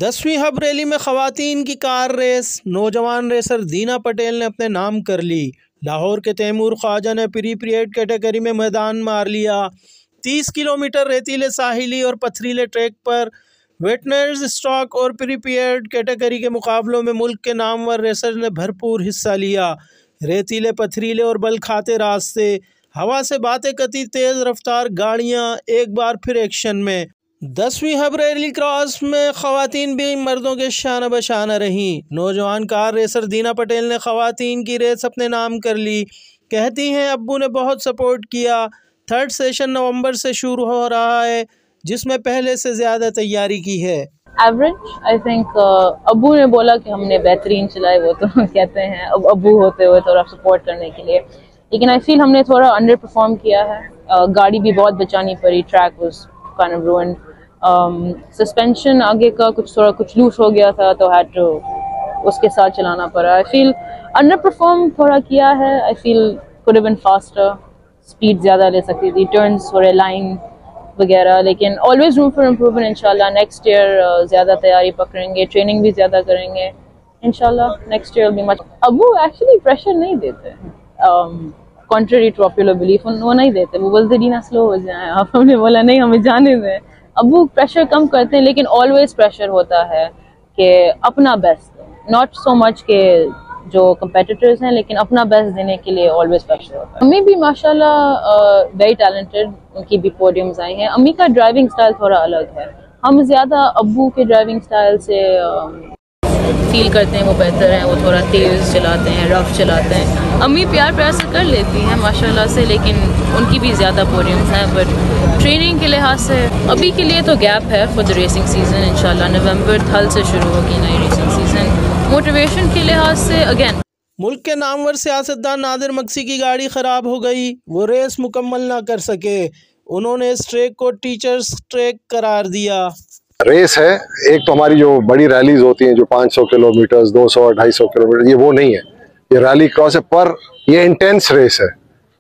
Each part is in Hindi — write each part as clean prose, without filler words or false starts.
10वीं हब रैली में ख़वातीन की कार रेस, नौजवान रेसर दीना पटेल ने अपने नाम कर ली। लाहौर के तैमूर ख्वाजा ने प्री पीरियड कैटेगरी में मैदान मार लिया। 30 किलोमीटर रेतीले साहिली और पथरीले ट्रैक पर वेटनर्स स्टॉक और प्री पीरियड कैटेगरी के मुकाबलों में मुल्क के नामवर रेसर ने भरपूर हिस्सा लिया। रेतीले, पथरीले और बल खाते रास्ते, हवा से बातें करती तेज़ रफ्तार गाड़ियाँ एक बार फिर एक्शन में। 10वीं हब रैली क्रॉस में ख़वातीन भी मर्दों के शाना बशाना रहीं। नौजवान कार रेसर दीना पटेल ने ख़वातीन की रेस अपने नाम कर ली। कहती हैं, अब्बू ने बहुत सपोर्ट किया। थर्ड सेशन नवंबर से शुरू हो रहा है, जिसमें पहले से ज़्यादा तैयारी की है। एवरेज आई थिंक अब्बू ने बोला कि हमने बेहतरीन चलाए, वो तो कहते हैं अब अब्बू होते हुए थोड़ा सपोर्ट करने के लिए, लेकिन आई फील हमने थोड़ा अंडर परफॉर्म किया है। गाड़ी भी बहुत बचानी पड़ी, track was kind of ruined. Suspension आगे का कुछ लूज हो गया था, तो हैड टू उसके साथ चलाना पड़ा। आई फील अंडर परफॉर्म थोड़ा किया है। I feel could have been faster, speed ज़्यादा ले सकती थी, टर्न्स थोड़े लाइन वगैरह, लेकिन ऑलवेज रूम फॉर इम्प्रूवमेंट। इंशाल्लाह नेक्स्ट ईयर ज़्यादा तैयारी पकड़ेंगे, ट्रेनिंग भी ज़्यादा करेंगे इंशाल्लाह। नेक्स्ट ईयर भी मच। अब्बू एक्चुअली प्रेशर नहीं देते, कॉन्ट्ररी टू पॉपुलर बिलीफ, वो नहीं देते। वो बोलते दीना स्लो हो जाए, आप हमने बोला नहीं हमें जाने दें। अब्बू प्रेशर कम करते हैं, लेकिन ऑलवेज प्रेशर होता है कि अपना बेस्ट, नॉट सो मच के जो कंपेटिटर्स हैं, लेकिन अपना बेस्ट देने के लिए ऑलवेज प्रेशर होता है। अम्मी भी माशाल्लाह वेरी टैलेंटेड, उनकी भी पोडियम्स आई हैं। अम्मी का ड्राइविंग स्टाइल थोड़ा अलग है, हम ज़्यादा अब्बू के ड्राइविंग स्टाइल से फील करते हैं वो बेहतर है। वो थोड़ा तेज़ चलाते हैं, रफ चलाते हैं। अम्मी प्यार से कर लेती हैं माशाल्लाह से, लेकिन उनकी भी ज़्यादा पोडियम्स हैं। बट ट्रेनिंग के लिहाज से अभी के लिए तो गैप है फॉर द रेसिंग सीज़न। इंशाल्लाह नवंबर थल से शुरू होगी नई रेसिंग सीज़न। मोटिवेशन के लिहाज से अगेन, मुल्क के नामवर सियासतदान नादिर मक्सी की गाड़ी ख़राब हो गई, वो रेस मुकम्मल ना कर सके। उन्होंने इस ट्रैक को टीचर्स ट्रैक करार दिया। रेस है एक तो हमारी जो बड़ी रैलीज होती हैं जो 500 किलोमीटर 200 250 किलोमीटर, ये वो नहीं है, ये रैली क्रॉस है, पर ये इंटेंस रेस है।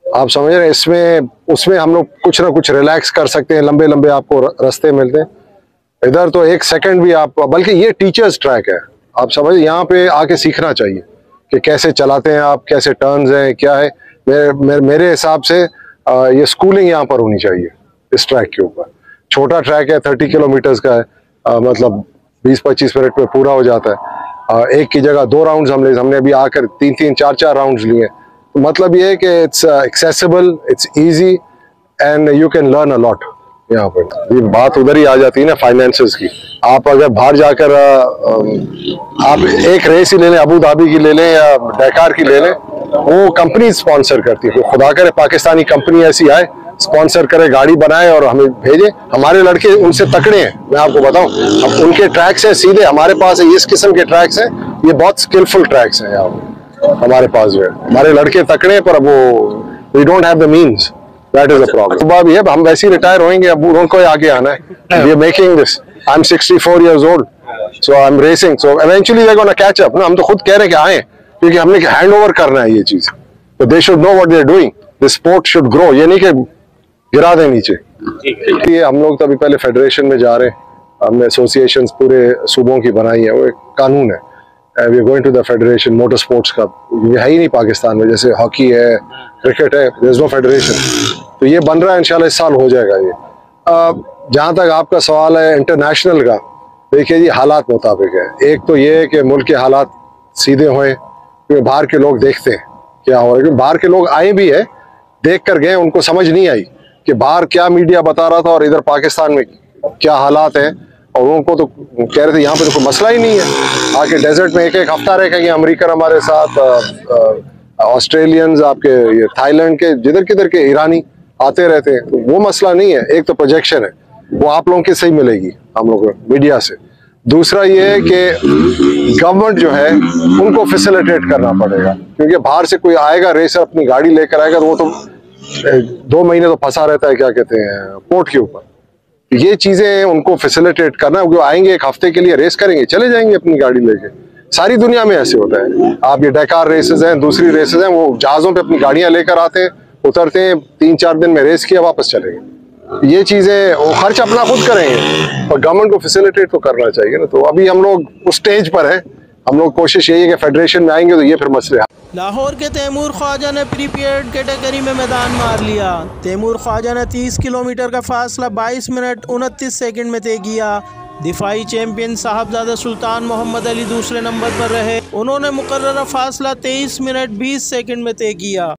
आप समझ रहे हैं, इसमें उसमें हम लोग कुछ ना कुछ रिलैक्स कर सकते हैं, लंबे लंबे आपको रास्ते मिलते हैं। इधर तो एक सेकंड भी आप, बल्कि ये टीचर्स ट्रैक है, आप समझ, यहाँ पे आके सीखना चाहिए कि कैसे चलाते हैं आप, कैसे टर्न्स हैं, क्या है। मेरे हिसाब से ये स्कूलिंग यहाँ पर होनी चाहिए इस ट्रैक के ऊपर। छोटा ट्रैक है, 30 किलोमीटर्स का है, मतलब 20-25 मिनट में पूरा हो जाता है। एक की जगह 2 राउंड्स हमने अभी आकर 3-3 4-4 राउंड्स लिए। तो मतलब ये है कि it's accessible, it's easy and you can learn a lot. यहाँ पर ये बात उधर ही आ जाती है ना, फाइनेंसेस की। आप अगर बाहर जाकर आप एक रेस ही ले लें, अबू धाबी की ले लें या डैकार की ले लें, वो कंपनी स्पॉन्सर करती है। खुदा करे पाकिस्तानी कंपनी ऐसी आए, स्पॉन्सर करे, गाड़ी बनाए और हमें भेजे। हमारे लड़के उनसे तकड़े हैं, मैं आपको बताऊं। अब उनके ट्रैक्स हैं सीधे, हमारे पास है इस किस्म के ट्रैक्स हैं, ये बहुत स्किलफुल ट्रैक्स हैं यहाँ हमारे पास जो है। हमारे लड़के तकड़े हैं, पर अब वो we don't have the means, that is the problem. अब ये हम वैसे ही रिटायर होंगे, अब उनको आगे आना है। We are making this, I am 64 years old, so I am racing, so eventually they're going to catch up ना। हम तो खुद कह रहे हैं कि आए, क्योंकि हमने हैंड ओवर करना है ये चीज, तो they should know what they are doing, the sport should grow, ये नहीं कि गिरा दें नीचे। ये हम लोग तो अभी पहले फेडरेशन में जा रहे हैं, हमने एसोसिएशंस पूरे सूबों की बनाई है, वो एक कानून है। We are going to the federation motor sports का, ये है ही नहीं पाकिस्तान में, जैसे हॉकी है, क्रिकेट है, देयर इज नो फेडरेशन। तो ये बन रहा है, इंशाल्लाह इस साल हो जाएगा ये। जहाँ तक आपका सवाल है इंटरनेशनल का, देखिए जी हालात मुताबिक है। एक तो ये है कि मुल्क के हालात सीधे हुए, क्योंकि बाहर के लोग देखते हैं क्या हो रहा है, क्योंकि बाहर के लोग आए भी है, देख कर गए, उनको समझ नहीं आई कि बाहर क्या मीडिया बता रहा था और इधर पाकिस्तान में क्या हालात हैं। और उनको तो कह रहे थे यहाँ पे तो कोई मसला ही नहीं है, आके डेजर्ट में एक हफ्ता रहेंगे। अमेरिकन हमारे साथ, ऑस्ट्रेलियंस, आपके ये थाईलैंड के, जिधर किधर के ईरानी आते रहते हैं, तो वो मसला नहीं है। एक तो प्रोजेक्शन है, वो आप लोगों की सही मिलेगी हम लोग मीडिया से। दूसरा ये है कि गवर्नमेंट जो है उनको फैसिलिटेट करना पड़ेगा, क्योंकि बाहर से कोई आएगा, रेसर अपनी गाड़ी लेकर आएगा, तो वो तो 2 महीने तो फंसा रहता है, क्या कहते हैं, पोर्ट के ऊपर। ये चीजें उनको फैसिलिटेट करना, वो आएंगे एक हफ्ते के लिए, रेस करेंगे, चले जाएंगे अपनी गाड़ी लेके। सारी दुनिया में ऐसे होता है। आप ये डैकार रेसेस हैं, दूसरी रेसेस हैं, वो जहाजों पे अपनी गाड़ियां लेकर आते हैं, उतरते हैं, 3-4 दिन में रेस किया, वापस चले गए। ये चीज़ें वो खर्च अपना खुद करेंगे, और गवर्नमेंट को फैसिलिटेट तो करना चाहिए ना। तो अभी हम लोग उस स्टेज पर हैं, हम लोग कोशिश यही है कि फेडरेशन में आएंगे तो ये फिर मसले। लाहौर के तैमूर ख्वाजा ने प्री पीरियड कैटेगरी में मैदान मार लिया। तैमूर ख्वाजा ने 30 किलोमीटर का फासला 22 मिनट 29 सेकंड में तय किया। दिफाई चैंपियन साहबजादा सुल्तान मोहम्मद अली दूसरे नंबर पर रहे। उन्होंने मुकर्ररा फासला 23 मिनट 20 सेकंड में तय किया।